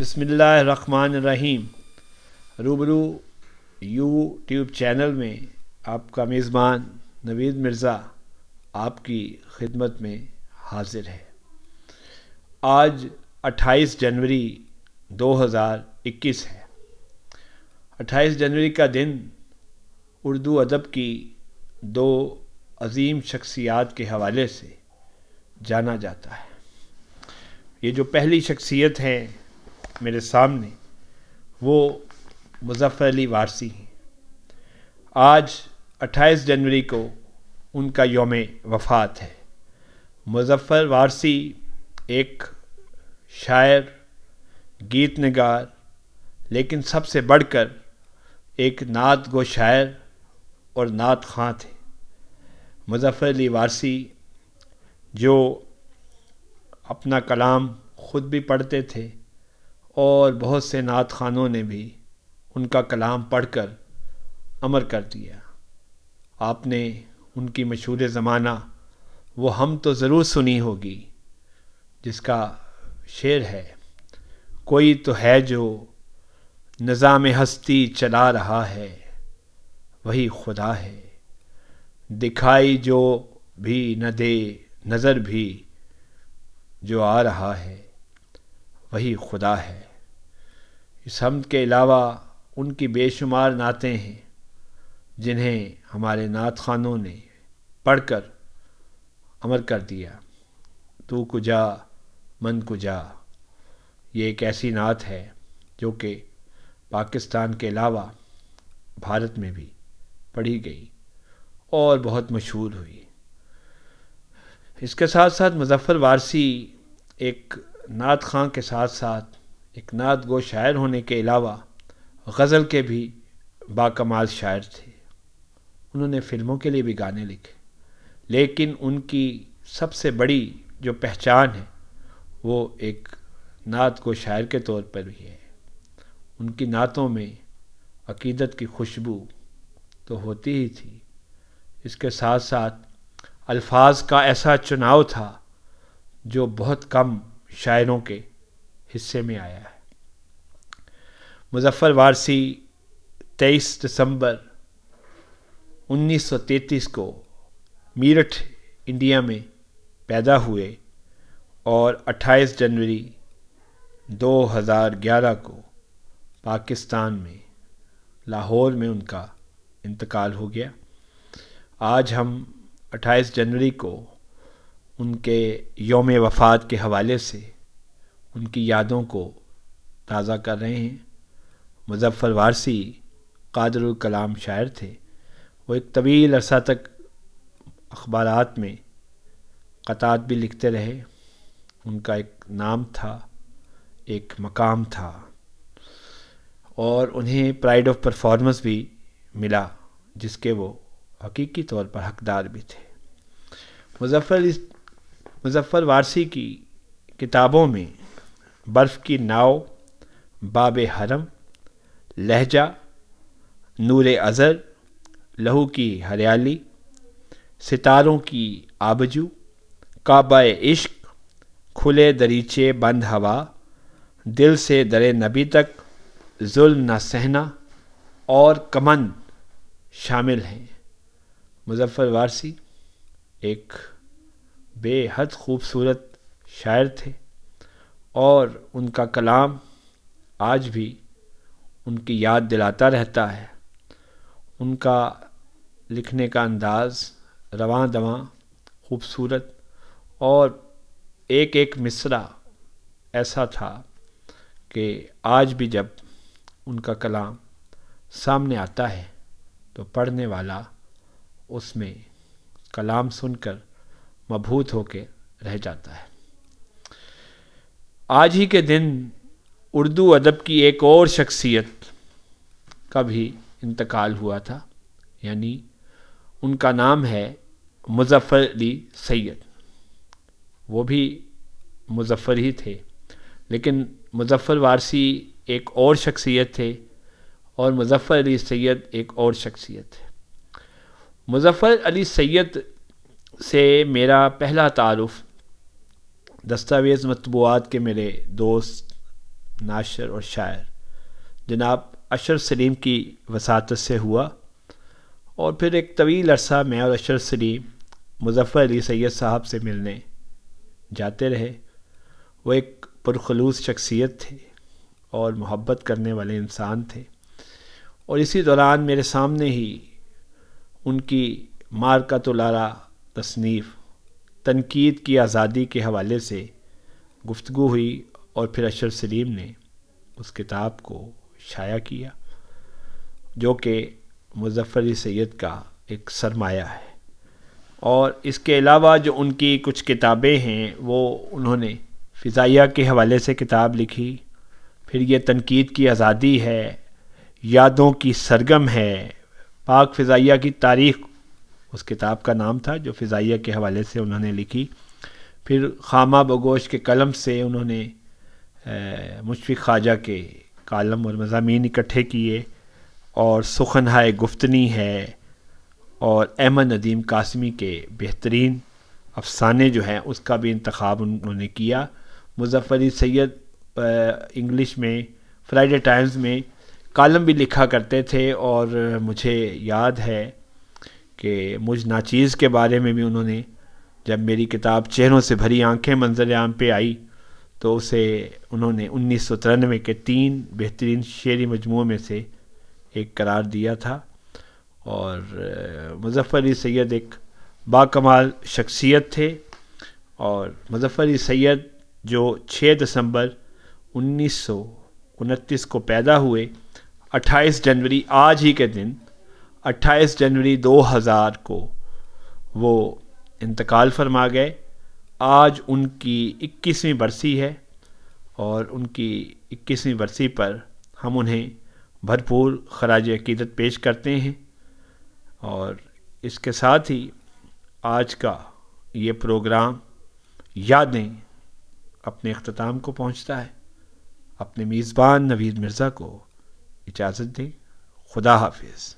بسم اللہ الرحمن الرحیم۔ روبرو یوٹیوب چینل میں آپ کا میزبان نوید مرزا آپ کی خدمت میں حاضر ہے۔ آج 28 جنوری 2021 ہے۔ 28 جنوری کا دن اردو ادب کی دو عظیم شخصیات کے حوالے سے جانا جاتا ہے۔ یہ جو پہلی شخصیت ہے میرے سامنے، وہ مظفر علی وارثی ہیں۔ آج 28 جنوری کو ان کا یوم وفات ہے۔ مظفر وارثی ایک شاعر، گیت نگار، لیکن سب سے بڑھ کر ایک نعت گو شاعر اور نعت خواں تھے۔ مظفر علی وارثی جو اپنا کلام خود بھی پڑھتے تھے اور بہت سے نعت خوانوں نے بھی ان کا کلام پڑھ کر امر کر دیا۔ آپ نے ان کی مشہور زمانہ وہ ہم تو ضرور سنی ہوگی، جس کا شعر ہے: کوئی تو ہے جو نظام ہستی چلا رہا ہے، وہی خدا ہے، دکھائی جو بھی نہ دے نظر بھی جو آ رہا ہے، وہی خدا ہے۔ اس حمد کے علاوہ ان کی بے شمار نعتیں ہیں جنہیں ہمارے نعت خوانوں نے پڑھ کر امر کر دیا۔ تو کجا من کجا، یہ ایک ایسی نعت ہے جو کہ پاکستان کے علاوہ بھارت میں بھی پڑھی گئی اور بہت مشہور ہوئی۔ اس کے ساتھ ساتھ مظفر وارثی ایک نعت خواں کے ساتھ ساتھ ایک نعت گو شاعر ہونے کے علاوہ غزل کے بھی باکمال شاعر تھے۔ انہوں نے فلموں کے لیے بھی گانے لکھے، لیکن ان کی سب سے بڑی جو پہچان ہے وہ ایک نعت گو شاعر کے طور پر بھی ہے۔ ان کی نعتوں میں عقیدت کی خوشبو تو ہوتی ہی تھی، اس کے ساتھ ساتھ الفاظ کا ایسا چناؤ تھا جو بہت کم شاعروں کے حصے میں آیا ہے۔ مظفر وارثی 23 دسمبر 1933 کو میرٹھ انڈیا میں پیدا ہوئے اور 28 جنوری 2011 کو پاکستان میں لاہور میں ان کا انتقال ہو گیا۔ آج ہم 28 جنوری کو ان کے یوم وفات کے حوالے سے ان کی یادوں کو تازہ کر رہے ہیں۔ مظفر وارثی قادر الکلام شاعر تھے۔ وہ ایک طویل عرصہ تک اخبارات میں قطعات بھی لکھتے رہے۔ ان کا ایک نام تھا، ایک مقام تھا، اور انہیں پرائڈ آف پرفارمنس بھی ملا، جس کے وہ حقیقی طور پر حقدار بھی تھے۔ مظفر وارثی کی کتابوں میں برف کی ناؤ، باب حرم، لہجہ، نور ازر، لہو کی ہریالی، ستاروں کی آبجو، کعبہ عشق، کھلے دریچے بند ہوا، دل سے در نبی تک، ظلم نہ سہنا اور کمند شامل ہیں۔ مظفر وارثی ایک بے حد خوبصورت شاعر تھے اور ان کا کلام آج بھی ان کی یاد دلاتا رہتا ہے۔ ان کا لکھنے کا انداز رواں دواں، خوبصورت، اور ایک ایک مصرع ایسا تھا کہ آج بھی جب ان کا کلام سامنے آتا ہے تو پڑھنے والا اس میں کلام سن کر مبہوت ہو کے رہ جاتا ہے۔ آج ہی کے دن اردو ادب کی ایک اور شخصیت کا بھی انتقال ہوا تھا، یعنی ان کا نام ہے مظفر علی سید۔ وہ بھی مظفر ہی تھے، لیکن مظفر وارثی ایک اور شخصیت تھے اور مظفر علی سید ایک اور شخصیت ہے۔ مظفر علی سید سے میرا پہلا تعارف دستاویز مطبوعات کے میرے دوست ناشر اور شاعر جناب اشرف سلیم کی وساطت سے ہوا، اور پھر ایک طویل عرصہ میں اور اشرف سلیم مظفر علی سید صاحب سے ملنے جاتے رہے۔ وہ ایک پرخلوص شخصیت تھے اور محبت کرنے والے انسان تھے، اور اسی دوران میرے سامنے ہی ان کی مارکۃ الآراء تصنیف تنقید کی آزادی کے حوالے سے گفتگو ہوئی، اور پھر اشرف سلیم نے اس کتاب کو شائع کیا جو کہ مظفر علی سید کا ایک سرمایہ ہے۔ اور اس کے علاوہ جو ان کی کچھ کتابیں ہیں وہ انہوں نے فضائیہ کے حوالے سے کتاب لکھی، پھر یہ تنقید کی آزادی ہے، یادوں کی سرگم ہے، پاک فضائیہ کی تاریخ اس کتاب کا نام تھا جو فضائیہ کے حوالے سے انہوں نے لکھی۔ پھر خامہ بگوش کے قلم سے انہوں نے مشفق خواجہ کے کالم اور مضامین اکٹھے کیے، اور سخنہائے گفتنی ہے، اور احمد ندیم قاسمی کے بہترین افسانے جو ہیں اس کا بھی انتخاب انہوں نے کیا۔ مظفر علی سید انگلش میں فرائیڈے ٹائمز میں کالم بھی لکھا کرتے تھے، اور مجھے یاد ہے کہ مجھ ناچیز کے بارے میں بھی انہوں نے، جب میری کتاب چہروں سے بھری آنکھیں منظر عام پہ آئی تو اسے انہوں نے 1993 کے 3 بہترین شعری مجموعوں میں سے ایک قرار دیا تھا۔ اور مظفر علی سید ایک باکمال شخصیت تھے، اور مظفر علی سید جو 6 دسمبر 1929 کو پیدا ہوئے، 28 جنوری آج ہی کے دن 28 جنوری 2000 کو وہ انتقال فرما گئے۔ آج ان کی 21ویں برسی ہے، اور ان کی 21ویں برسی پر ہم انہیں بھرپور خراج عقیدت پیش کرتے ہیں، اور اس کے ساتھ ہی آج کا یہ پروگرام یادیں اپنے اختتام کو پہنچتا ہے۔ اپنے میزبان نوید مرزا کو اجازت دیں۔ خدا حافظ۔